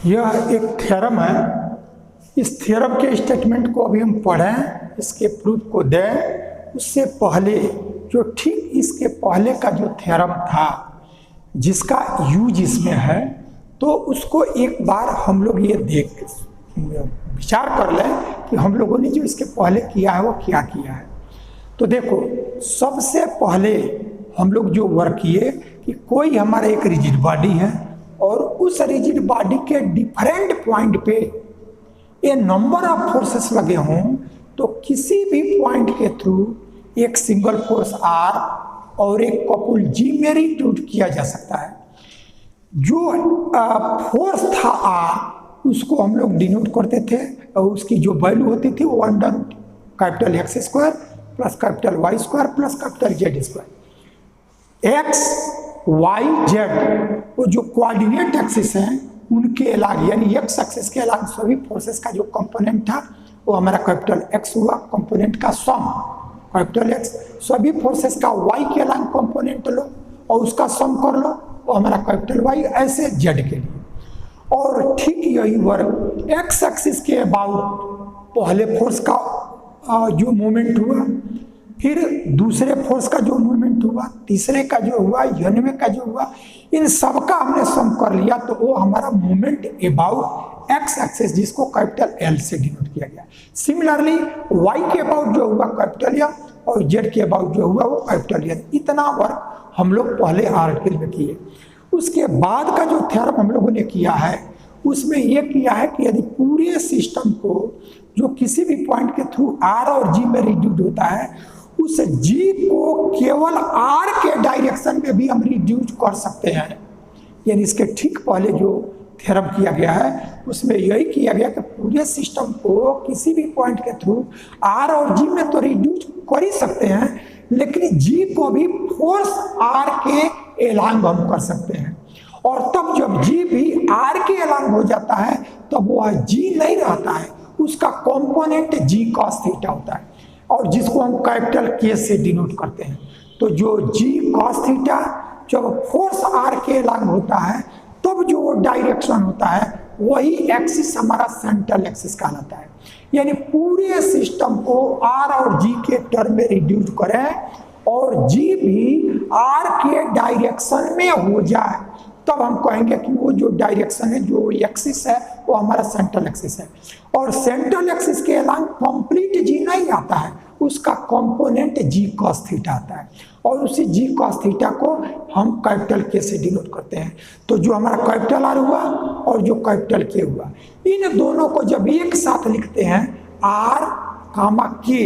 यह एक थ्योरम है। इस थ्योरम के स्टेटमेंट को अभी हम पढ़ें, इसके प्रूफ को दें। उससे पहले जो ठीक इसके पहले का जो थ्योरम था जिसका यूज इसमें है, तो उसको एक बार हम लोग ये देख विचार कर लें कि हम लोगों ने जो इसके पहले किया है वो क्या किया है। तो देखो, सबसे पहले हम लोग जो वर्क किए कि कोई हमारा एक रिजिड बॉडी है और उस रिजिड बॉडी के डिफरेंट पॉइंट पे ये नंबर ऑफ फोर्सेस लगे हों, तो किसी भी पॉइंट के थ्रू एक सिंगल फोर्स आर और एक कपल जी में रिड्यूस किया जा सकता है। जो फोर्स था आर उसको हम लोग डिनोट करते थे और उसकी जो वैल्यू होती थी वो under capital X square plus capital Y square plus capital Z square. X Y Z वो जो कोऑर्डिनेट एक्सिस हैं उनके अलग, यानी एक्स एक्सिस के अलग सभी फोर्सेस का जो कंपोनेंट था वो हमारा कैपिटल एक्स हुआ, कंपोनेंट का सम कैपिटल एक्स। सभी फोर्सेस का वाई के अलग कंपोनेंट लो और उसका सम कर लो, वो हमारा कैपिटल वाई, ऐसे जेड के लिए। और ठीक यही वर्क एक्स एक्सिस के अबाउट पहले फोर्स का जो मूवमेंट हुआ, फिर दूसरे फोर्स का जो मूवमेंट हुआ, तीसरे का जो हुआ, यनवे का जो हुआ, इन सब का हमने सम कर लिया तो वो हमारा मूवमेंट अबाउट एक्स एक्सिस, जिसको कैपिटल एल से डिनोट किया गया। सिमिलरली वाई के अबाउट जो हुआ कैपिटल एल और जेड के अबाउट जो हुआ वो कैपिटल एल। इतना वर्क हम लोग पहले आर्टिकल में किए। उसके बाद का जो थ्योरम हम लोगों ने किया है उसमें यह किया है कि यदि पूरे सिस्टम को जो किसी भी पॉइंट के थ्रू आर और जी में रिड्यूस होता है, उस जी को केवल आर के डायरेक्शन में भी हम रिड्यूस कर सकते हैं। यानी इसके ठीक पहले जो थ्योरम किया गया है उसमें यही किया गया कि पूरे सिस्टम को किसी भी पॉइंट के थ्रू आर और जी में तो रिड्यूस कर ही सकते हैं, लेकिन जी को भी फोर्स आर के एलांग हम कर सकते हैं। और तब जब जी भी आर के एलांग हो जाता है तब वह जी नहीं रहता है, उसका कंपोनेंट जी कॉस थीटा होता है और जिसको हम कैपिटल के से डिनोट करते हैं। तो जो जी कॉस थीटा जब फोर्स आर के एलांग होता है तब जो डायरेक्शन होता है वही एक्सिस हमारा सेंट्रल एक्सिस कहलाता है। यानी पूरे सिस्टम को आर और जी के टर्म में रिड्यूस करें और जी भी आर के डायरेक्शन में हो जाए, तब हम कहेंगे कि वो जो डायरेक्शन है, जो एक्सिस है, वो हमारा सेंट्रल एक्सिस है। और सेंट्रल एक्सिस के अलावा कंप्लीट जी नहीं आता है, उसका कंपोनेंट जी कॉस थीटा आता है और उसी जी कॉस थीटा को हम कैपिटल के से डिनोट करते हैं। तो जो हमारा कैपिटल आर हुआ और जो कैपिटल के हुआ, इन दोनों को जब एक साथ लिखते हैं आर कामा के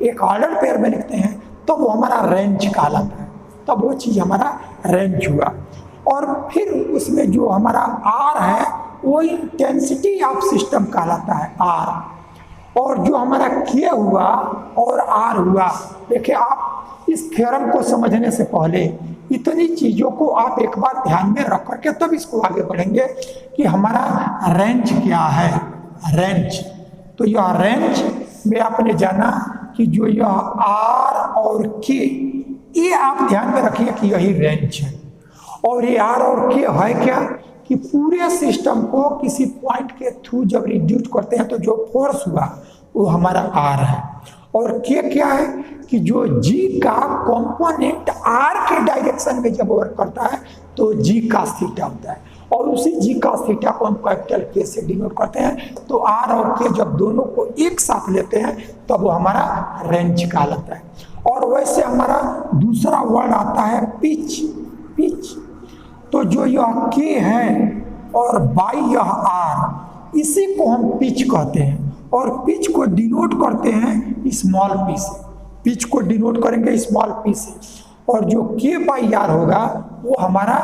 एक ऑर्डर पेयर में लिखते हैं तो वो हमारा रेंज कहलाता है। तब वो चीज़ हमारा रेंज हुआ। और फिर उसमें जो हमारा आर है वो इंटेंसिटी ऑफ सिस्टम कहलाता है आर। और जो हमारा के हुआ और आर हुआ, देखिए आप इस थ्योरम को समझने से पहले इतनी चीज़ों को आप एक बार ध्यान में रख करके तब इसको आगे बढ़ेंगे कि हमारा रेंज क्या है। रेंज, तो यह रेंज में आपने जाना कि जो यह आर और के, ये आप ध्यान में रखिए कि यही रेंज है। और ये आर और के है क्या कि पूरे सिस्टम को किसी पॉइंट के थ्रू जब रिड्यूस करते हैं तो जो फोर्स हुआ वो हमारा आर है। और के क्या है कि जो जी का कंपोनेंट आर के डायरेक्शन में जब वर्क करता है तो जी कॉस थीटा होता है और उसी जी कॉस थीटा को हम कैपिटल के से डिनोट करते हैं। तो आर और के जब दोनों को एक साथ लेते हैं तब वो हमारा रेंज कहलाता है। और वैसे हमारा दूसरा वर्ड आता है पिच। पिच, तो जो यह के है और बाई यह आर, इसी को हम पिच कहते हैं और पिच को डिनोट करते हैं स्मॉल पी से। पिच को डिनोट करेंगे स्मॉल पी से और जो के बाई आर होगा वो हमारा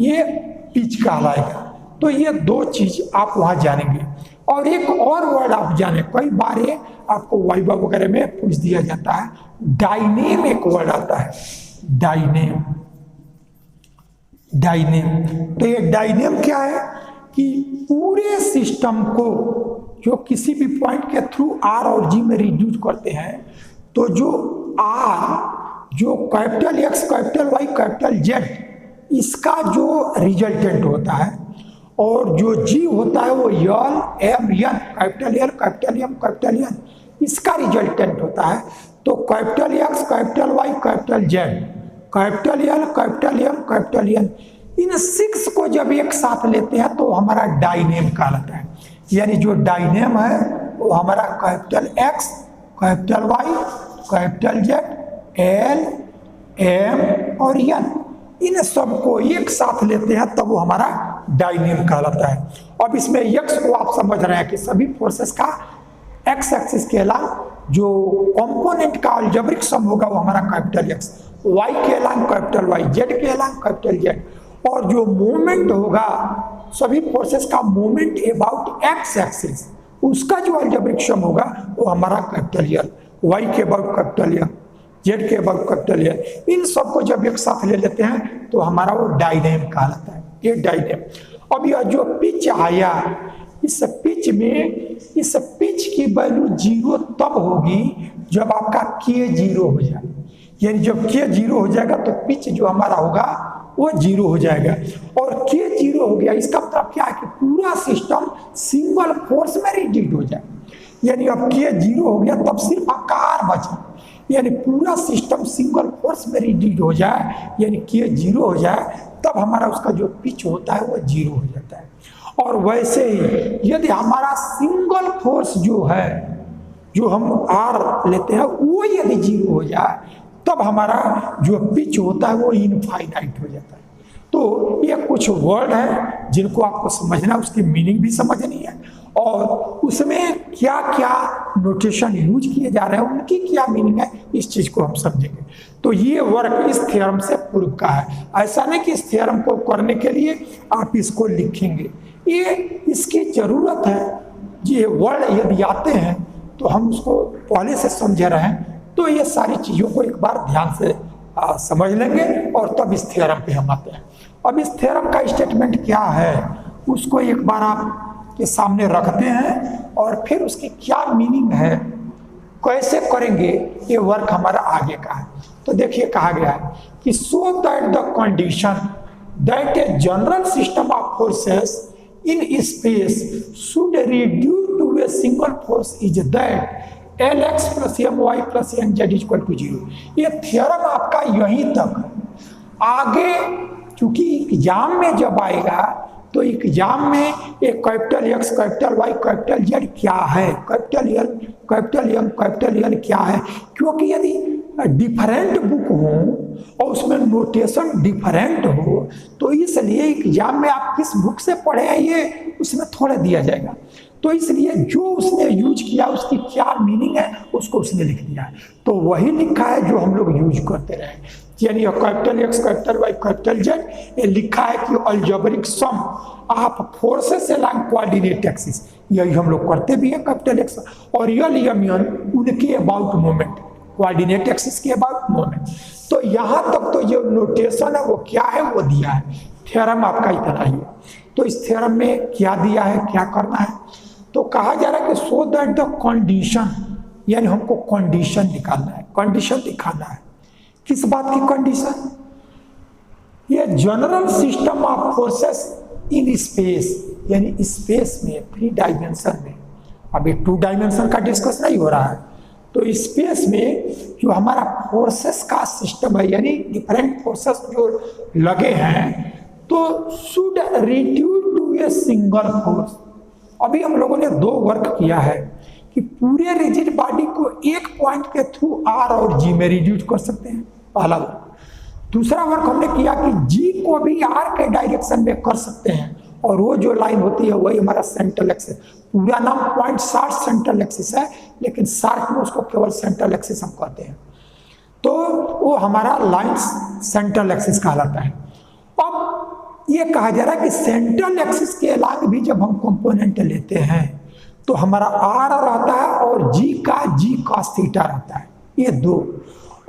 ये पिच कहलाएगा। तो ये दो चीज आप वहाँ जानेंगे। और एक और वर्ड आप जाने, कई बार ये आपको वाइवा वगैरह में पूछ दिया जाता है, डायनेम एक वर्ड आता है, डायनेम। डायनेम, तो ये डायनेम क्या है कि पूरे सिस्टम को जो किसी भी पॉइंट के थ्रू आर और जी में रिड्यूस करते हैं तो जो आर, जो capital X, capital Y, capital Z, इसका जो रिजल्टेंट होता है और जो जी होता है वो L M N, capital L capital M capital N, इसका रिजल्टेंट होता है। तो capital X capital Y capital Z, capital L capital M capital N, इन 6 को जब एक साथ लेते हैं तो हमारा डाइनेम कहलाता है। यानी जो डाइनेम है वो हमारा capital X capital Y capital Z L M और एन, इन सबको एक साथ लेते हैं तब वो हमारा डाइनेम कहलाता है। अब इसमें एक्स को आप समझ रहे हैं कि सभी फोर्सेस का एक्स एक्सिस के अलावा जो कंपोनेंट का अलजेब्रिक सम होगा वो हमारा कैपिटल एक्स, वाई के अलावा कैपिटल वाई, जेड के अलावा कैपिटल जेड, और जो मूवमेंट होगा सभी फोर्सेस का मूवमेंट अबाउट एक्स एक्सिस, उसका जो अलजेब्रिक सम होगा वो हमारा कैपिटल एल, वाई के अबाउट कैपिटल एल, जेड के अबाउट कैपिटल एल, इन सबको जब एक साथ ले लेते हैं तो हमारा वो डाइनेम कहलाता है, ये डाइनेम। अब यह जो पिच आया, इस पिच में इस पिच की वैल्यू 0 तब होगी जब आपका के 0 हो जाए। यानी जब के 0 हो जाएगा तो पिच जो हमारा होगा वो 0 हो जाएगा, और के 0 हो गया इसका मतलब क्या है कि पूरा सिस्टम सिंगल फोर्स में रिड्यूस हो जाए। यानी अब के 0 हो गया तब सिर्फ आपका आर बचा, यानी पूरा सिस्टम सिंगल फोर्स में रिड्यूस हो जाए, यानी के 0 हो जाए तब हमारा उसका जो पिच होता है वो 0 हो जाता है। और वैसे ही यदि हमारा सिंगल फोर्स जो है, जो हम आर लेते हैं, वो यदि 0 हो जाए तब हमारा जो पिच होता है वो इनफाइनाइट हो जाता है। तो ये कुछ वर्ड है जिनको आपको समझना, उसकी मीनिंग भी समझनी है, और उसमें क्या क्या नोटेशन यूज किए जा रहे हैं, उनकी क्या मीनिंग है, इस चीज को हम समझेंगे। तो ये वर्क इस थ्योरम से प्रूव का है। ऐसा नहीं कि इस थ्योरम को करने के लिए आप इसको लिखेंगे, ये इसकी जरूरत है। ये वर्ड यदि आते हैं तो हम उसको पहले से समझे रहे हैं, तो ये सारी चीज़ों को एक बार ध्यान से समझ लेंगे और तब इस थ्योरम पे हम आते हैं। अब इस थ्योरम का स्टेटमेंट क्या है उसको एक बार आप के सामने रखते हैं, और फिर उसकी क्या मीनिंग है, कैसे करेंगे, ये वर्क हमारा आगे का है। तो देखिए कहा गया है कि so that the condition that a general system of forces in space should reduce to a single force is that Lx plus My plus Nz is equal to 0। ये थ्योरम आपका यहीं तक। आगे चूंकि एग्जाम में जब आएगा तो एग्जाम में एक capital X capital Y capital Z क्या है, capital L capital M capital N क्या है, क्योंकि यदि डिफरेंट बुक हो और उसमें नोटेशन डिफरेंट हो तो इसलिए एग्जाम में आप किस बुक से पढ़े हैं ये उसमें थोड़ा दिया जाएगा। तो इसलिए जो उसने यूज किया उसकी क्या मीनिंग है उसको उसने लिख दिया है, तो वही लिखा है जो हम लोग यूज करते रहे। यानी capital X capital Y capital Z, ये लिखा है कि algebraic sum of forces along coordinate axis, यही हम लोग करते भी हैं कैपिटल एक्स और यल एम एन उनके अबाउट मोमेंट, कोऑर्डिनेट एक्सिस के अबाउट मोमेंट। तो यहाँ तक तो जो नोटेशन है वो क्या है वो दिया है। थ्योरम आपका इतना ही है। तो इस थ्योरम में क्या दिया है, क्या करना है, तो कहा जा रहा है कि सो दैट द कंडीशन, यानी हमको कंडीशन निकालना है, कंडीशन दिखाना है। किस बात की कंडीशन? ये general system of forces in space, यानी स्पेस में 3 डायमेंशन में, अभी 2 डायमेंशन का डिस्कस नहीं हो रहा है, तो स्पेस में जो हमारा फोर्सेस का सिस्टम है, यानी डिफरेंट फोर्सेस जो लगे हैं, तो should reduce to a single force. अभी हम लोगों ने 2 वर्क किया है कि पूरे रिजिड बॉडी को एक पॉइंट के थ्रू आर और जी में रिड्यूस कर सकते हैं, पहला वर्क। दूसरा वर्क हमने किया कि जी को भी आर के डायरेक्शन में कर सकते हैं, और वो जो लाइन होती है वही हमारा सेंट्रल एक्सिस, पूरा नाम पॉइंट शार्ट सेंट्रल एक्सिस है, लेकिन शार्ट में उसको केवल सेंट्रल एक्सिस हम कहते हैं, तो वो हमारा लाइन सेंट्रल एक्सिस कहलाता है। अब ये कहा जा रहा है कि सेंट्रल एक्सिस के अलावा भी जब हम कंपोनेंट लेते हैं तो हमारा आर रहता है और जी का जी कॉस थीटा रहता है, ये 2।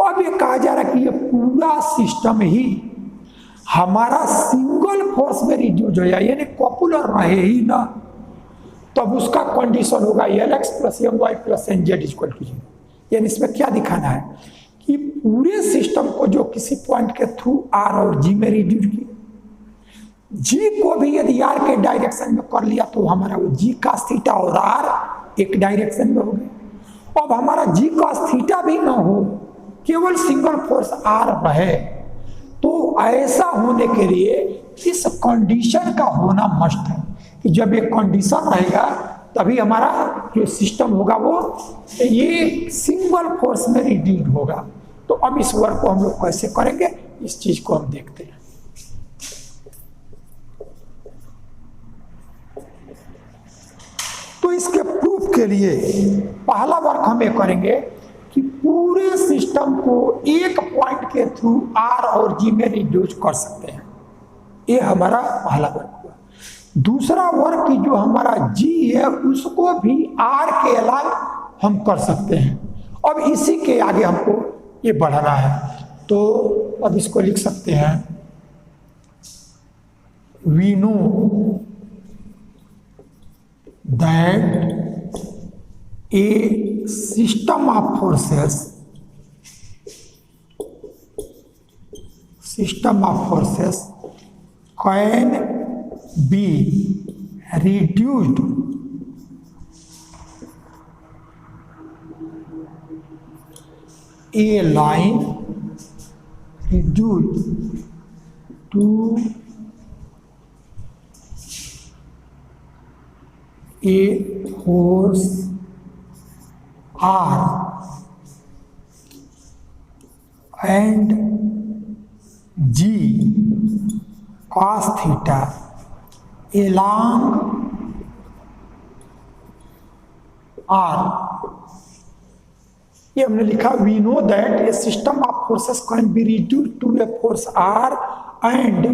अब ये कहा जा रहा है कि ये पूरा सिस्टम ही हमारा सिंगल फोर्स में रिड्यूस हो जाए, यानी कॉपुलर रहे ही ना, तब उसका कंडीशन होगा Lx plus My plus Nz equal to 0। यानी इसमें क्या दिखाना है कि पूरे सिस्टम को जो किसी पॉइंट के थ्रू आर और जी में रिड्यूस किया, जी को भी यदि आर के डायरेक्शन में कर लिया तो हमारा वो जी cos थीटा और आर एक डायरेक्शन में हो गए। अब हमारा जी cos थीटा भी ना हो, केवल सिंगल फोर्स आर रहे, तो ऐसा होने के लिए इस कंडीशन का होना मस्ट है कि जब एक कंडीशन रहेगा तभी हमारा जो सिस्टम होगा वो ये सिंगल फोर्स में रिड्यूस होगा। तो अब इस वर्क को हम लोग कैसे करेंगे, इस चीज को हम देखते हैं। तो इसके प्रूफ के लिए पहला वर्क हम ये करेंगे कि पूरे सिस्टम को एक पॉइंट के थ्रू आर और जी में रिड्यूस कर सकते हैं। ये हमारा पहला वर्क हुआ। दूसरा वर्क की जो हमारा जी है उसको भी आर के अलावा हम कर सकते हैं। अब इसी के आगे हमको ये बढ़ाना है, तो अब इसको लिख सकते हैं we know that a system of forces can be reduced a line reduced to a force R and G cos theta along R। ये हमने लिखा we know that a system of forces can be reduce to a force R and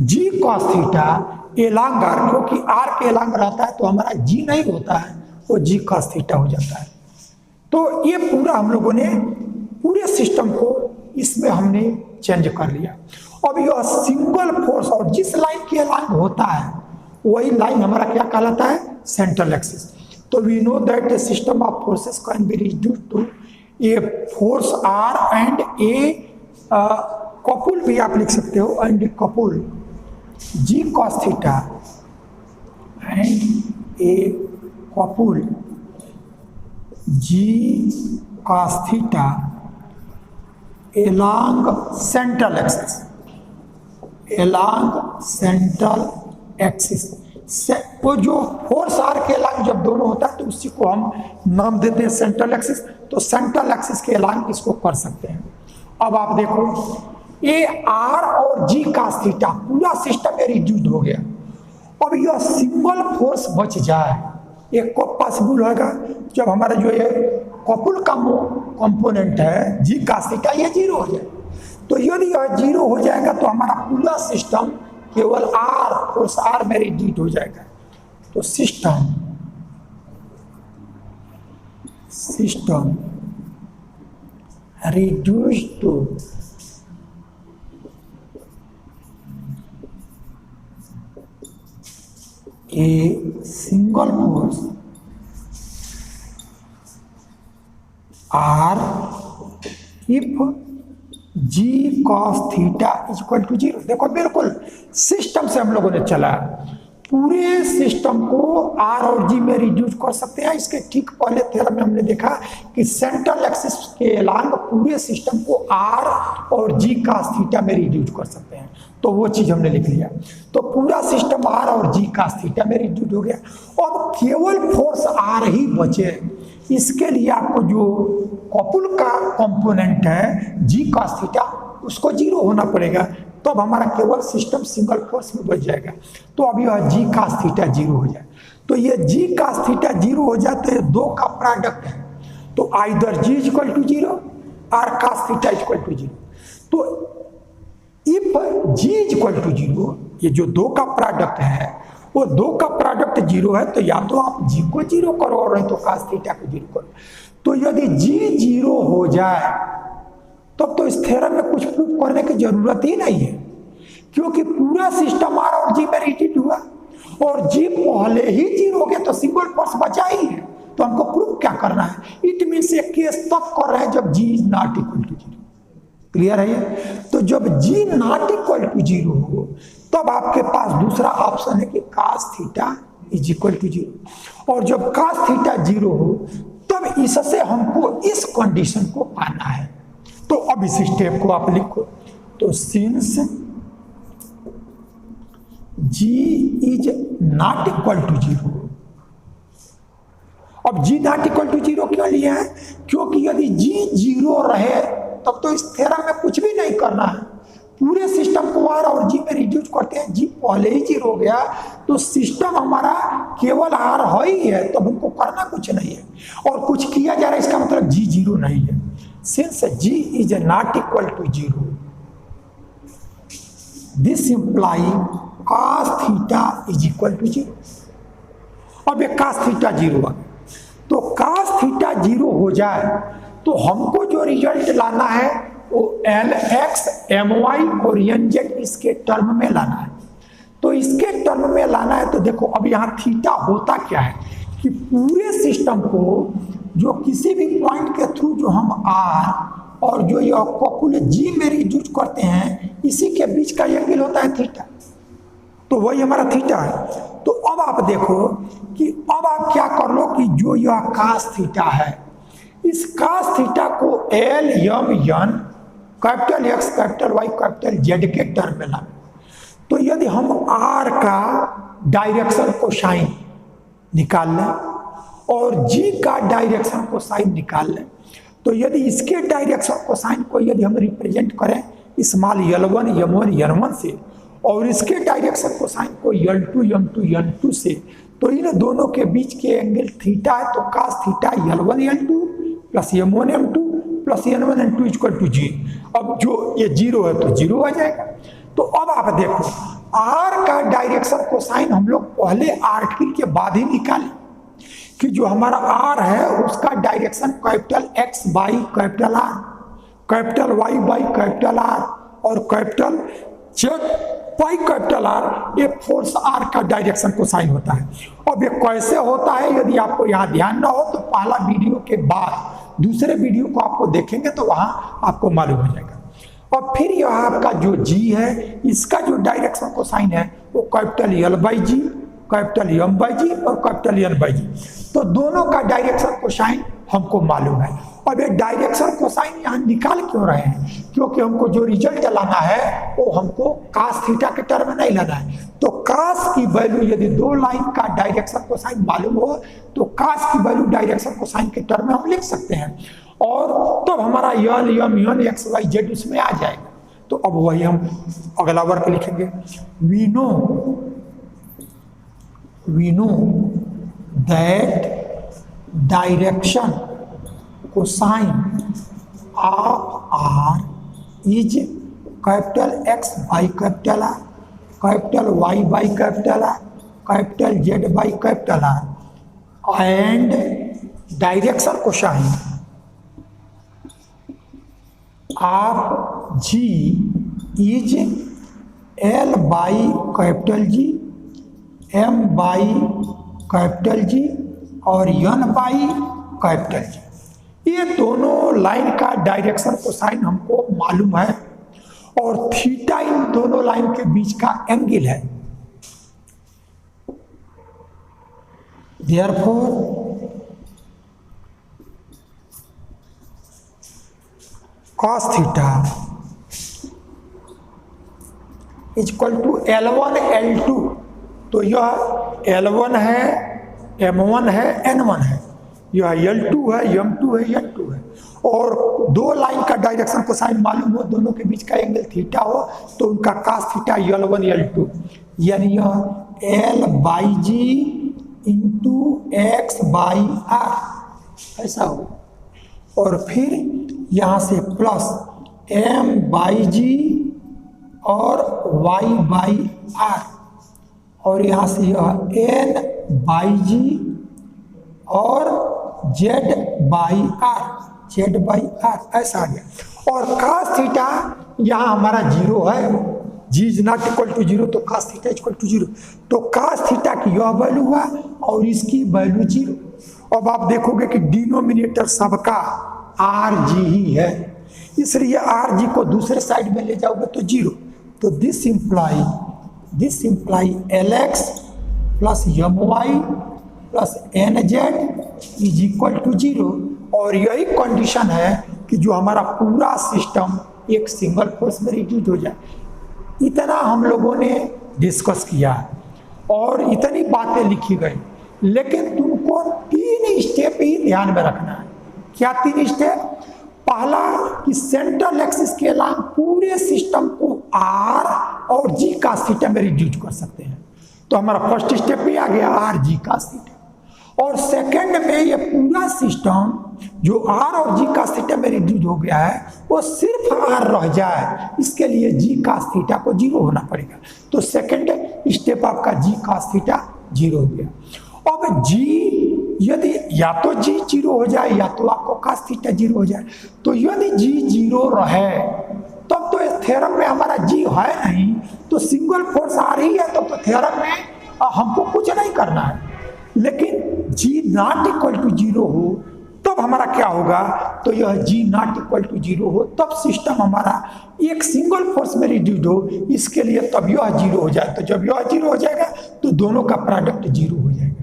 G cos theta along R, क्योंकि R के along रहता है तो हमारा जी नहीं होता है, वो जी कॉस थीटा हो जाता है। तो ये पूरा हम लोगों ने पूरे सिस्टम को इसमें हमने चेंज कर लिया। अब यह सिंगल फोर्स और जिस लाइन के एलॉन्ग होता है वही लाइन हमारा क्या कहलाता है, सेंट्रल एक्सिस। तो we know that a system of forces can be reduce to a force R and a couple भी आप लिख सकते हो, and couple G cos theta and a couple G cos theta along central axis, along central axis। वो जो force are के along जब दोनों होता है तो उसी को हम नाम देते हैं सेंट्रल एक्सिस। तो सेंट्रल एक्सिस के अलॉन्ग इसको कर सकते हैं। अब आप देखो ए आर और जी कॉस थीटा पूरा सिस्टम में रिड्यूस हो गया। अब यह सिंगल फोर्स बच जाए, एक को पॉसिबल होगा जब हमारा जो ये कपुल का कंपोनेंट है जी कॉस थीटा ये जीरो हो जाए। तो यदि यह जीरो हो जाएगा तो हमारा पूरा सिस्टम केवल आर फोर्स आर में रिड्यूस हो जाएगा। तो system reduce to a single force R if G cos theta equal to zero. देखो बिल्कुल सिस्टम से हम लोगों ने चला, पूरे सिस्टम को आर और जी में रिड्यूस कर सकते हैं। इसके ठीक पहले थ्योरम में हमने देखा कि सेंट्रल एक्सिस के अलॉन्ग पूरे सिस्टम को आर और जी कॉस थीटा में रिड्यूस कर सकते हैं। तो वो चीज हमने लिख लिया। तो पूरा सिस्टम आर और जी कॉस थीटा में रिड्यूस हो गया। अब केवल फोर्स आर ही बचे। इसके लिए आपको जो कपुल का कंपोनेंट है जी कॉस थीटा उसको जीरो होना पड़ेगा, तब तो हमारा केवल सिस्टम सिंगल फोर्स में बच जाएगा। तो अब यह जी कॉस थीटा जीरो हो जाए। तो ये जी कॉस थीटा जीरो हो जाए तो ये दो का प्रोडक्ट है, तो either G equal to zero और cos theta equal to zero. तो if G equal to zero, ये जो दो का प्रोडक्ट है वो दो का प्रोडक्ट जीरो है, तो या तो आप जी को जीरो करो और नहीं तो कॉस थीटा को जीरो करो। तो यदि जी जीरो हो जाए तब तो इस थ्योरम में कुछ प्रूफ करने की जरूरत ही नहीं है, क्योंकि पूरा सिस्टम आर और जी में रिड्यूस हुआ और जी पहले ही जीरो हो गया तो सिंगल फोर्स बचा ही है। तो हमको प्रूफ क्या करना है, इट मीन्स ये केस तब कर रहे हैं जब G is not equal to zero. Clear है ये? तो जब G not equal to zero हो तब आपके पास दूसरा ऑप्शन है कि cos theta is equal to 0। और जब cos थीटा 0 हो तब इससे हमको इस कंडीशन को पाना है। तो अब इस स्टेप को आप लिखो, तो since g is not equal to 0। अब g नॉट इक्वल टू 0 क्यों लिया है? क्योंकि यदि g 0 रहे तब तो इस थ्योरम में कुछ भी नहीं करना है, पूरे सिस्टम को r और g में रिड्यूस करते हैं। g पहले ही 0 हो गया तो सिस्टम हमारा केवल r हो ही है, तो हमको करना कुछ नहीं है और कुछ किया जा रहा है, इसका मतलब g 0 नहीं है। Since g is not equal to 0, this imply cos theta is equal to 0। अब ये cos थीटा 0 है, तो cos थीटा 0 हो जाए तो हमको जो रिजल्ट लाना है वो Lx My और Nz इसके टर्म में लाना है। तो इसके टर्म में लाना है तो देखो अब यहाँ थीटा होता क्या है कि पूरे सिस्टम को जो किसी भी पॉइंट के थ्रू जो हम r और जो ये कॉपुलेट g में रिड्यूस करते हैं, इसी के बीच का एंगल होता है थीटा, तो वही हमारा थीटा है। तो अब आप देखो कि अब आप क्या कर लो कि जो यह cos थीटा है, इस cos थीटा को L M N capital X capital Y capital Z के टर्म में लाना। तो यदि हम R का डायरेक्शन को साइन निकाल लें और G का डायरेक्शन को साइन निकाल लें, तो यदि इसके डायरेक्शन को साइन को यदि हम रिप्रेजेंट करें स्मॉल L1 M1 N1 से और इसके डायरेक्शन को साइन को L2 M2 N2 से, तो इन दोनों के बीच के एंगल थीटा है। तो cos theta L1 L2 plus M1 M2 plus N1 N2 equal to 0। अब जो ये 0 है तो 0 आ जाएगा। तो अब आप देखो R का डायरेक्शन को साइन हम लोग पहले आर्टिकल के बाद ही निकालें कि जो हमारा R है उसका direction capital X by capital R, capital Y by capital R और capital Z by capital R, ये फोर्स R का डायरेक्शन को साइन होता है। अब ये कैसे होता है, यदि आपको यहाँ ध्यान ना हो तो पहला वीडियो के बाद दूसरे वीडियो को आपको देखेंगे तो वहाँ आपको मालूम हो जाएगा। और फिर यह आपका जो G है, इसका जो डायरेक्शन को साइन है वो capital L by G, capital M by G और कैपिटल N बाई जी, तो दोनों का डायरेक्शन को साइन हमको मालूम है। अब ये डायरेक्शन को साइन यहाँ निकाल क्यों रहे हैं? क्योंकि हमको जो रिजल्ट लाना है वो हमको cos थीटा के टर्म में नहीं लाना है। तो cos की वैल्यू यदि दो लाइन का डायरेक्शन को साइन मालूम हो तो cos की वैल्यू डायरेक्शन को साइन के टर्म में हम लिख सकते हैं और तब हमारा L M N X Y Z उसमें आ जाएगा। तो अब वही हम अगला वर्क लिखेंगे। we know that direction cosine of R is capital X by capital R, capital Y by capital R, capital Z by capital R, and direction cosine of G is L by capital G, M by capital G और N by capital G। ये दोनों line का direction को sign हमको मालूम है और theta in दोनों लाइन के बीच का एंगल है। Therefore cos theta is equal to L1 L2। तो यह L1 है, M1 है, N1 है, यह L2 है, M2 है, N2 है और दो लाइन का डायरेक्शन को साइन मालूम हो, दोनों के बीच का एंगल थीटा हो, तो उनका cos थीटा L1 L2, यानी यह L by G into X by R ऐसा हो और फिर यहाँ से प्लस M बाई जी और Y बाई आर और यहाँ से यह N बाई जी और Z बाई आर ऐसा आ गया। और cos थीटा यहाँ हमारा 0 है, G is not equal to 0, तो cos थीटा इक्वल टू 0, तो cos थीटा की यह वैल्यू हुआ और इसकी वैल्यू 0। अब आप देखोगे कि डिनोमिनेटर सबका RG ही है, इसलिए RG को दूसरे साइड में ले जाओगे तो 0। तो this imply this imply Lx plus My plus Nz is equal to 0। और यही कंडीशन है कि जो हमारा पूरा सिस्टम एक सिंगल फोर्स में रिड्यूस हो जाए। इतना हम लोगों ने डिस्कस किया और इतनी बातें लिखी गई, लेकिन तुमको 3 स्टेप ही ध्यान में रखना है। क्या 3 स्टेप? पहला कि सेंट्रल एक्सिस के अलावा पूरे सिस्टम को आर और जी का थीटा में रिड्यूस कर सकते हैं। तो हमारा फर्स्ट स्टेप भी आ गया आर जी का थीटा। और सेकंड में ये पूरा सिस्टम जो आर और जी का थीटा में रिड्यूस हो गया है वो सिर्फ आर रह जाए, इसके लिए जी का थीटा को 0 होना पड़ेगा। तो सेकंड स्टेप आपका जी का थीटा 0 हो गया। अब जी यदि या तो जी 0 हो जाए या तो आपको कास थीटा 0 हो जाए। तो यदि जी 0 रहे तब तो इस थ्योरम में हमारा जी है नहीं, तो सिंगल फोर्स आ रही है तो थ्योरम में हमको कुछ नहीं करना है। लेकिन जी नॉट इक्वल टू 0 हो तब हमारा क्या होगा? तो यह जी नॉट इक्वल टू 0 हो तब सिस्टम हमारा एक सिंगल फोर्स में रिड्यूस हो, इसके लिए तब यह 0 हो जाए। तो जब यह 0 हो जाएगा तो दोनों का प्रोडक्ट 0 हो जाएगा।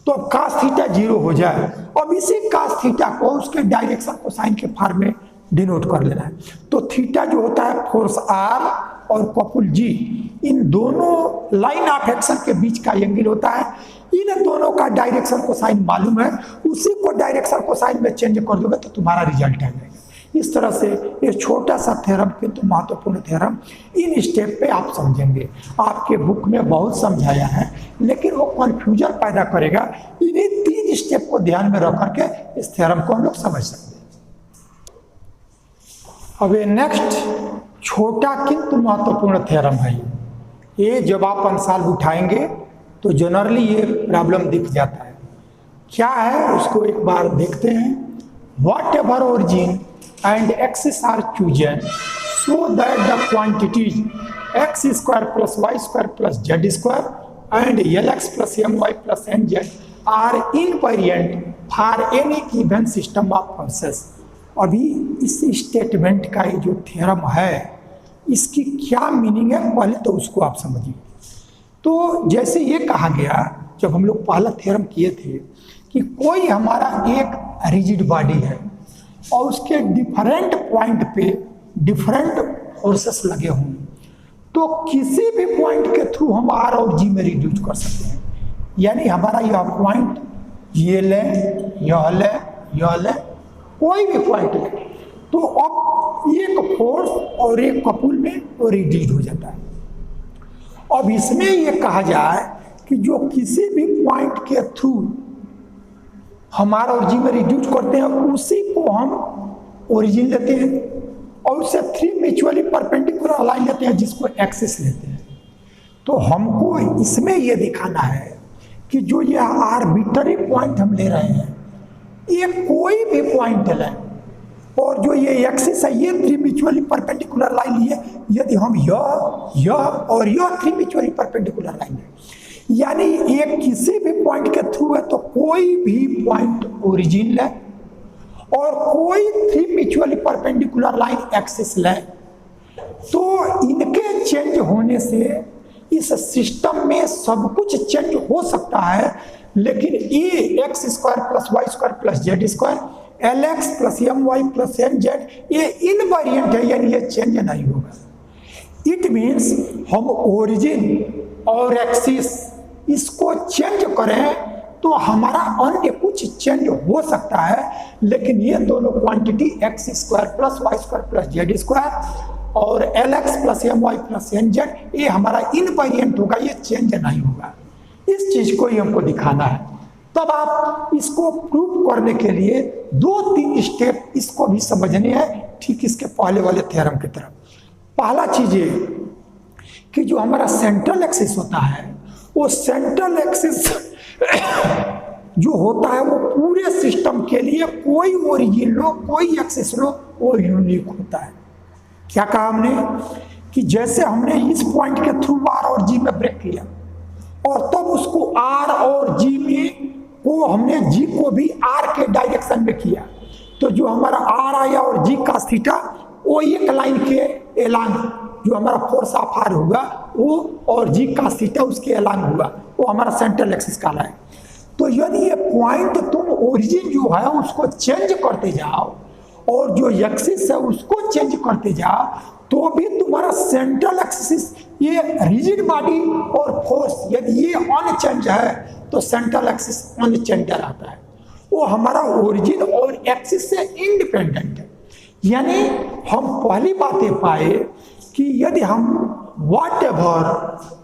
तो अब कास थीटा 0 हो जाए, अब इसी कास थीटा को उसके डायरेक्शन को साइन के फॉर्म में डिनोट कर लेना है। तो थीटा जो होता है फोर्स आर और कपुल जी, इन दोनों लाइन ऑफ एक्शन के बीच का एंगल होता है। इन दोनों का डायरेक्शन को साइन मालूम है, उसी को डायरेक्शन को साइन में चेंज कर दोगे तो तुम्हारा रिजल्ट आ जाएगा। इस तरह से ये छोटा सा थ्योरम किंतु महत्वपूर्ण थ्योरम इन स्टेप पे आप समझेंगे। आपके बुक में बहुत समझाया है, लेकिन वो कंफ्यूजन पैदा करेगा। इन्हीं 3 स्टेप को ध्यान में रख करके इस थ्योरम को हम लोग समझ सकते हैं। अब ये नेक्स्ट छोटा किंतु महत्वपूर्ण थ्योरम है। ये जब आप अंशाल उठाएंगे तो जनरली ये प्रॉब्लम दिख जाता है। क्या है उसको एक बार देखते हैं। What ever origin and axis are chosen so that the quantities x square plus y square plus z square and lx plus my plus nz are invariant for any given system of forces। अभी इस statement का ये जो theorem है इसकी क्या meaning है पहले तो उसको आप समझिए। तो जैसे ये कहा गया जब हम लोग पहला थ्योरम किए थे कि कोई हमारा एक रिजिड बॉडी है और उसके डिफरेंट पॉइंट पे डिफरेंट फोर्सेस लगे हों, तो किसी भी पॉइंट के थ्रू हम आर और जी में रिड्यूस कर सकते हैं। यानी हमारा यह पॉइंट ये ले, यह ले, यह ले, कोई भी पॉइंट ले, तो अब एक फोर्स और एक कपुल में वो रिड्यूस हो जाता है। अब इसमें ये कहा जाए कि जो किसी भी पॉइंट के थ्रू हमारा और जी में रिड्यूस करते हैं उसी को हम ओरिजिन लेते हैं और उससे 3 म्यूचुअली परपेंडिकुलर लाइन लेते हैं जिसको एक्सिस लेते हैं। तो हमको इसमें यह दिखाना है कि जो यह आर्बिट्ररी पॉइंट हम ले रहे हैं ये कोई भी पॉइंट लें और जो ये एक्सिस है ये 3 म्यूचुअली परपेंडिकुलर लाइन लिए, यदि हम यह और यह 3 म्यूचुअली परपेंडिकुलर लाइन है, यानी एक किसी भी पॉइंट के थ्रू है तो कोई भी पॉइंट ओरिजिन ले और कोई 3 म्यूचुअली परपेंडिकुलर लाइन एक्सिस ले, तो इनके चेंज होने से इस सिस्टम में सब कुछ चेंज हो सकता है। लेकिन ये X square plus Y square plus Z square L x plus M Y plus M Z ये इनवेरिएंट है, यानी ये चेंज नहीं होगा। इट मीन्स हम ओरिजिन और एक्सिस इसको चेंज करें तो हमारा अन्य कुछ चेंज हो सकता है, लेकिन ये दोनों quantity x square plus Y square plus Z square और L x plus M Y plus N z ये हमारा इनवेरिएंट होगा, ये चेंज नहीं होगा। इस चीज को ही हमको दिखाना है। तब आप इसको प्रूव करने के लिए 2-3 स्टेप इसको भी समझने हैं, ठीक इसके पहले वाले थ्योरम की तरफ। पहला चीज ये कि जो हमारा सेंट्रल एक्सिस होता है वो सेंट्रल एक्सिस जो होता है वो पूरे सिस्टम के लिए कोई ओरिजिन लो कोई एक्सिस लो वो यूनिक होता है। क्या कहा हमने कि जैसे हमने इस पॉइंट के थ्रू आर और जी में ब्रेक किया और तब उसको आर और जी में को हमने जी को भी आर के डायरेक्शन में किया, तो जो हमारा आर आया और जी का थीटा वो एक लाइन के एलान जो हमारा फोर्स ऑफ आर होगा वो, और जी का थीटा उसके अलांग हुआ, वो हमारा सेंट्रल एक्सिस कहला है। तो यदि ये पॉइंट तुम ओरिजिन जो है उसको चेंज करते जाओ और जो एक्सिस है उसको चेंज करते जाओ, तो भी तुम्हारा सेंट्रल एक्सिस, ये रिजिड बॉडी और फोर्स यदि ये अनचेंज है तो सेंट्रल एक्सिस अनचेंज रहता है, वो हमारा ओरिजिन और एक्सिस से इंडिपेंडेंट है। यानी हम पहली बात ये पाए कि यदि हम what ever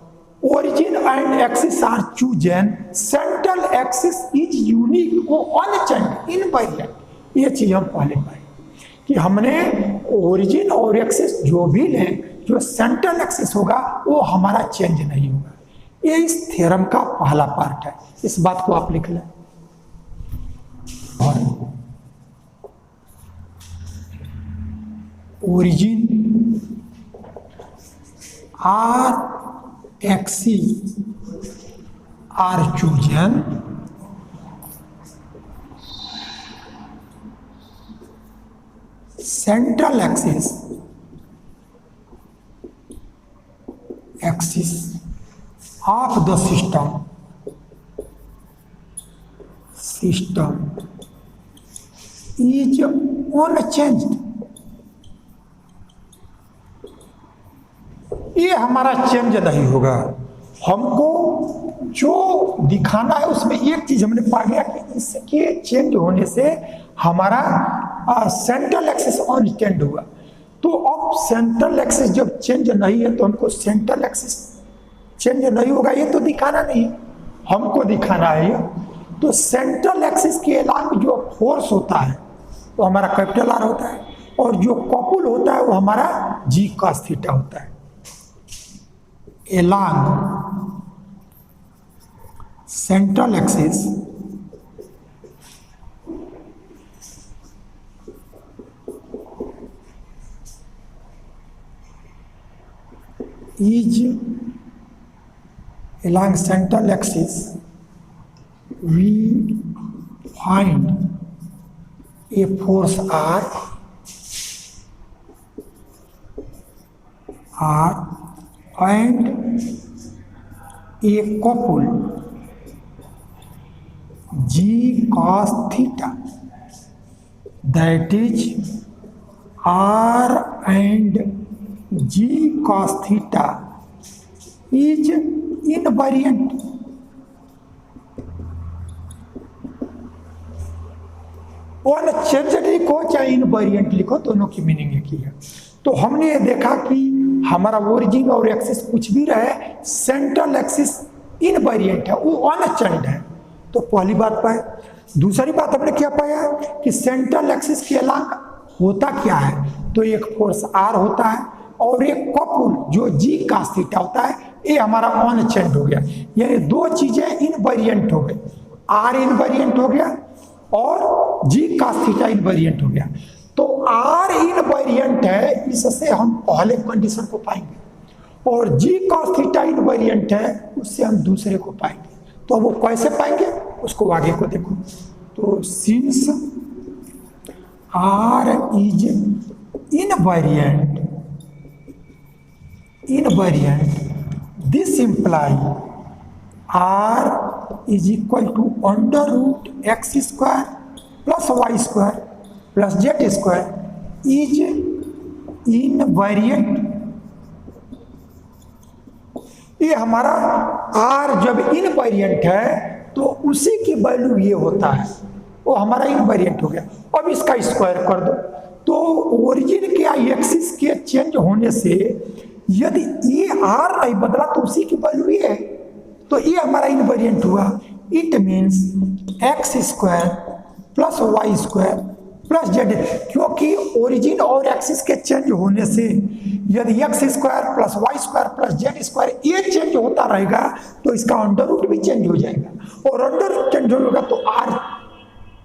origin and axis are chosen, central axis is unique, वो unchanged, invariant। ये चीज हम पहले पाए कि हमने ओरिजिन और एक्सिस जो भी लें, जो सेंट्रल एक्सिस होगा वो हमारा चेंज नहीं होगा। ये इस थ्योरम का पहला पार्ट है, इस बात को आप लिख लें। और origin are axes are chosen, central axis of the system is unchanged। ये हमारा चेंज नहीं होगा। हमको जो दिखाना है उसमें एक चीज हमने पा गया कि इसके चेंज होने से हमारा सेंट्रल एक्सिस अनचेंज हुआ। तो अब सेंट्रल एक्सिस जब चेंज नहीं है तो हमको सेंट्रल एक्सिस चेंज नहीं होगा, ये तो दिखाना नहीं है, हमको दिखाना है ये। तो सेंट्रल एक्सिस के अलांग जो फोर्स होता है वो हमारा कैपिटल आर होता है, और जो कॉपुल होता है वो हमारा जी कॉस थीटा होता है। along central axis we find a force R and a couple G cos theta, that is R and G cos theta is invariant। Unchanged लिखो चाहे इनवेरिएंट लिखो, दोनों की मीनिंग एक ही है। तो हमने ये देखा कि हमारा ओरिजिन और एक्सिस कुछ भी रहे, सेंट्रल एक्सिस इनवेरिएंट है, वो अनचेंज्ड है। तो पहली बात पाए। दूसरी बात हमने क्या पाया कि सेंट्रल एक्सिस के अलांग होता क्या है, तो एक फोर्स आर होता है और एक कॉपुल जो जी कास थीटा होता है, ये हमारा अनचेंज्ड हो गया। यानी दो चीजें इनवेरिएंट हो गई, आर इनवेरिएंट हो गया और जी कास थीटा इनवेरिएंट हो गया। तो आर इनवेरिएंट है, इससे हम पहले कंडीशन को पाएंगे, और जी कॉस थीटा इनवेरिएंट है, उससे हम दूसरे को पाएंगे। तो वो कैसे पाएंगे उसको आगे को देखो। तो since R is invariant this imply R is equal to under root X square plus Y square plus Z square is invariant. ये हमारा आर जब इनवेरिएंट है तो उसी की वैल्यू ये होता है, वो हमारा इनवेरिएंट हो गया। अब इसका स्क्वायर कर दो, तो ओरिजिन के एक्सिस के चेंज होने से यदि ये आर नहीं बदला तो उसी की वैल्यू ये है, तो ये हमारा इनवेरिएंट हुआ। It means X square plus Y square plus Z, क्योंकि ओरिजिन और एक्सिस के चेंज होने से यदि X square plus Y square plus Z square ये चेंज होता रहेगा तो इसका अंडर रूट भी चेंज हो जाएगा, और अंडर रूट चेंज होगा तो आर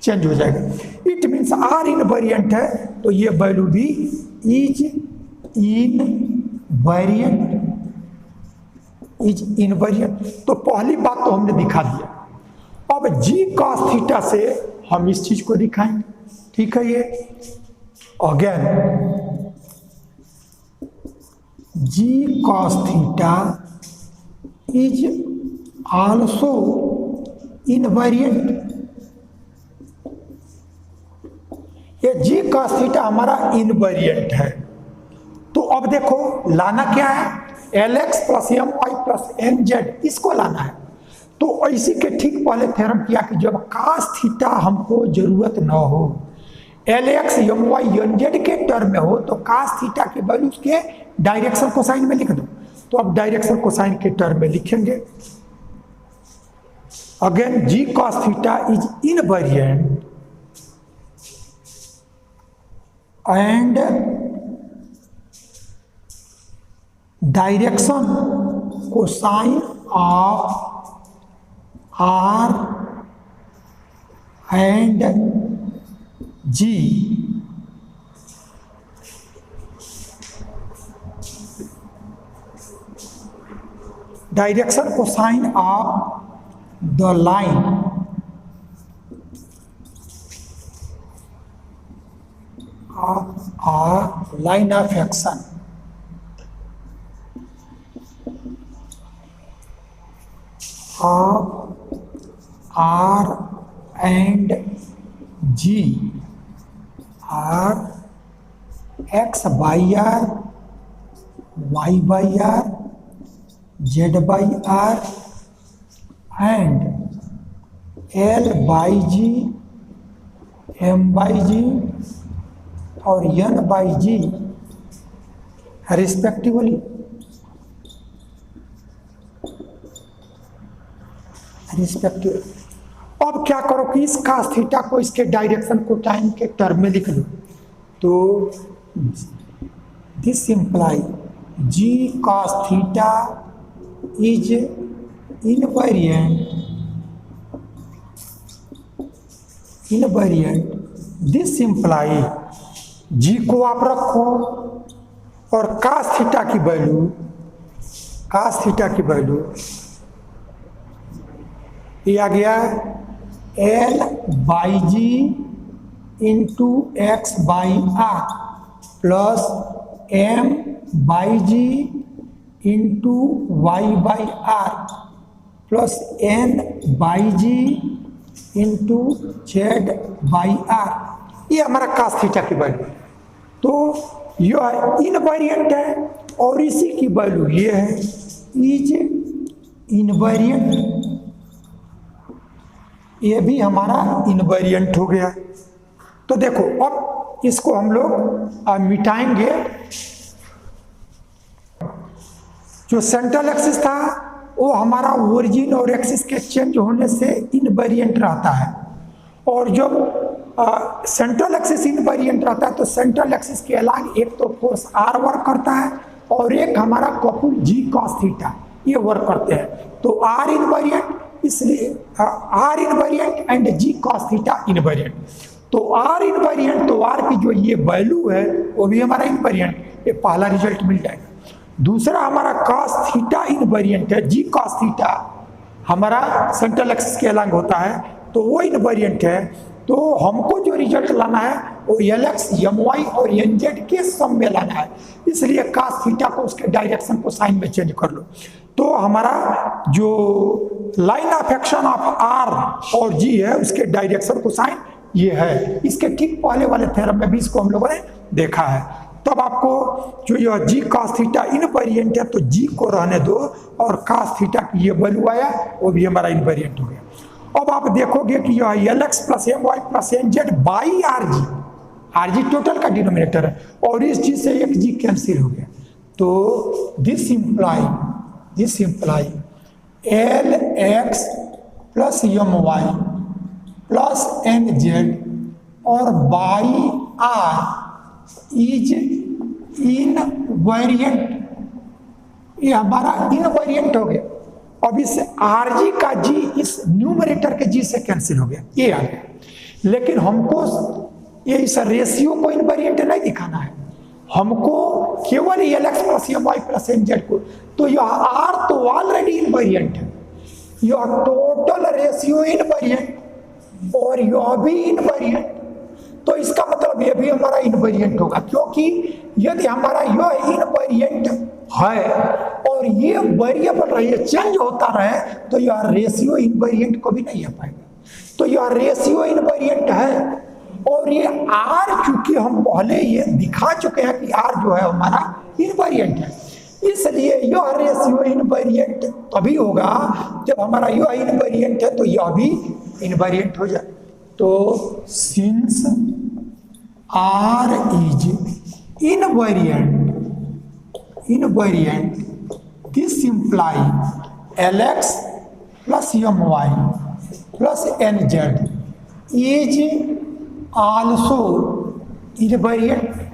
चेंज हो जाएगा। इट मीन्स आर इनवेरिएंट है, तो ये वैल्यू भी इज इनवेरिएंट। तो पहली बात तो हमने दिखा दिया। अब जी कॉस थीटा से हम इस चीज को दिखाएंगे, ठीक है। ये again G cos theta is also invariant. ये जी कॉस थीटा हमारा इनवेरिएंट है। तो अब देखो लाना क्या है, L x plus M Y plus N Z, इसको लाना है। तो इसी के ठीक पहले थ्योरम किया कि जब कॉस थीटा हमको जरूरत न हो, L X M Y N Z के टर्म में हो, तो कॉस थीटा की वैल्यू के डायरेक्शन कोसाइन में लिख दो। तो अब डायरेक्शन कोसाइन के टर्म में लिखेंगे, again G cos theta is invariant and direction cosine of R and G direction cosine of the line of line of action of R and G are X by R, Y by R, Z by R and L by G, M by G और N by G respectively। अब क्या करो कि इस cos theta को इसके direction को time के टर्म में लिख लो। तो this imply G cos theta is invariant. This imply G को आप रखो और cos थीटा की वैल्यू ये आ गया L by G into X by R plus M by G into Y by R plus N by G into Z by R. ये हमारा cos थीटा की वैल्यू। तो यह इनवेरिएंट है और इसी की वैल्यू ये है इज इनवेरिएंट। ये भी हमारा इनवेरिएंट हो गया। तो देखो अब इसको हम लोग मिटाएंगे। जो सेंट्रल एक्सिस था वो हमारा ओरिजिन और एक्सिस के चेंज होने से इनवेरिएंट रहता है, और जब सेंट्रल एक्सिस इनवेरिएंट रहता है तो सेंट्रल एक्सिस के अलग एक तो फोर्स आर वर्क करता है और एक हमारा कपुल जी कॉस थीटा ये वर्क करते हैं। तो आर इनवेरिएंट, इसलिए R invariant and G cos theta invariant. तो आर इनवेरिएंट, तो आर की जो ये वैल्यू है वो भी हमारा इनवेरिएंट, ये पहला रिजल्ट मिल जाएगा। दूसरा हमारा कॉस थीटा इनवेरिएंट है, जी कॉस थीटा हमारा सेंट्रल एक्सिस के अलग होता है तो वो इनवेरिएंट है। तो हमको जो रिजल्ट लाना है वो एल एक्स एम वाई और एन जेड के सम में लाना है, इसलिए कॉस थीटा को उसके डायरेक्शन को साइन में चेंज कर लो। तो हमारा जो line of action of R और जी है उसके डायरेक्शन को साइन ये है। इसके ठीक पहले वाले थ्योरम में भी इसको हम लोगों ने देखा है। तब आपको जो यह जी कॉस थीटा इनवेरिएंट है तो जी को रहने दो और कॉस थीटा की ये वैल्यू आया वो भी हमारा इनवेरिएंट हो गया। अब आप देखोगे कि यह L x plus M Y plus N Z by R G total का डिनोमिनेटर है और इस जी से एक जी कैंसिल हो गया। तो this imply L x plus M Y plus N Z और बाई आर इज इनवेरिएंट। ये हमारा इनवेरिएंट हो गया। अब इस आर जी का जी इस न्यूमरेटर के जी से कैंसिल हो गया, ये आ गया। लेकिन हमको ये इस रेशियो को इनवेरिएंट नहीं दिखाना है, हमको केवल L x plus M Y plus N Z को। तो यह आर तो ऑलरेडी इनवेरिएंट है, यह टोटल रेशियो इनवेरिएंट और यह भी इनवेरिएंट। तो इसका मतलब यह भी हमारा इनवेरिएंट होगा, क्योंकि यदि हमारा यह इनवेरिएंट है और ये वेरिएबल रहे, चेंज होता रहे, तो यह रेशियो इनवेरिएंट को भी नहीं आ पाएगा। तो यह रेशियो इनवेरिएंट है। और ये आर, चूंकि हम पहले ये दिखा चुके हैं कि आर जो है हमारा इनवेरिएंट है, इसलिए यह रेशियो इनवेरिएंट तभी होगा जब हमारा यह इनवेरिएंट है तो यह भी इनवेरिएंट हो जाए। तो since R is invariant this imply Lx plus My plus Nz is also invariant.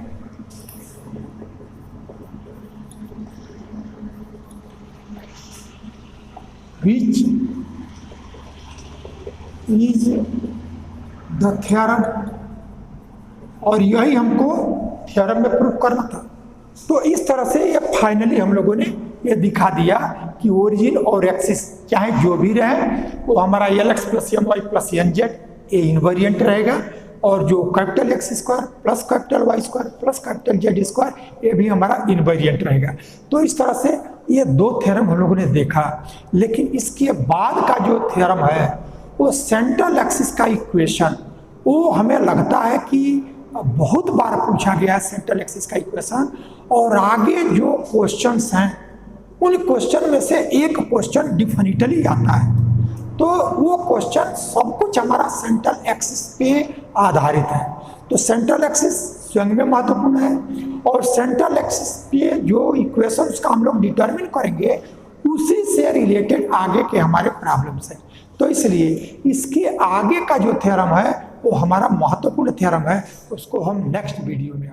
Which is the theorem, और यही हमको थ्योरम में प्रूफ करना था। तो इस तरह से ये फाइनली हम लोगों ने ये दिखा दिया कि ओरिजिन और एक्सिस चाहे जो भी रहे वो हमारा Lx plus My plus Nz ये इनवेरिएंट रहेगा, और जो capital X square plus capital Y square plus capital Z square ये भी हमारा इनवेरिएंट रहेगा। तो इस तरह से ये दो थ्योरम हम लोगों ने देखा। लेकिन इसके बाद का जो थ्योरम है वो सेंट्रल एक्सिस का इक्वेशन, वो हमें लगता है कि बहुत बार पूछा गया है सेंट्रल एक्सिस का इक्वेशन, और आगे जो क्वेश्चंस हैं उन क्वेश्चन में से एक क्वेश्चन डिफिनिटली आता है। तो वो क्वेश्चन सब कुछ हमारा सेंट्रल एक्सिस पे आधारित है। तो सेंट्रल एक्सिस स्वयं में महत्वपूर्ण है, और सेंट्रल एक्सिस पे जो इक्वेशंस का हम लोग डिटरमिन करेंगे उसी से रिलेटेड आगे के हमारे प्रॉब्लम्स हैं। तो इसलिए इसके आगे का जो थ्योरम है वो हमारा महत्वपूर्ण थ्योरम है, उसको हम नेक्स्ट वीडियो में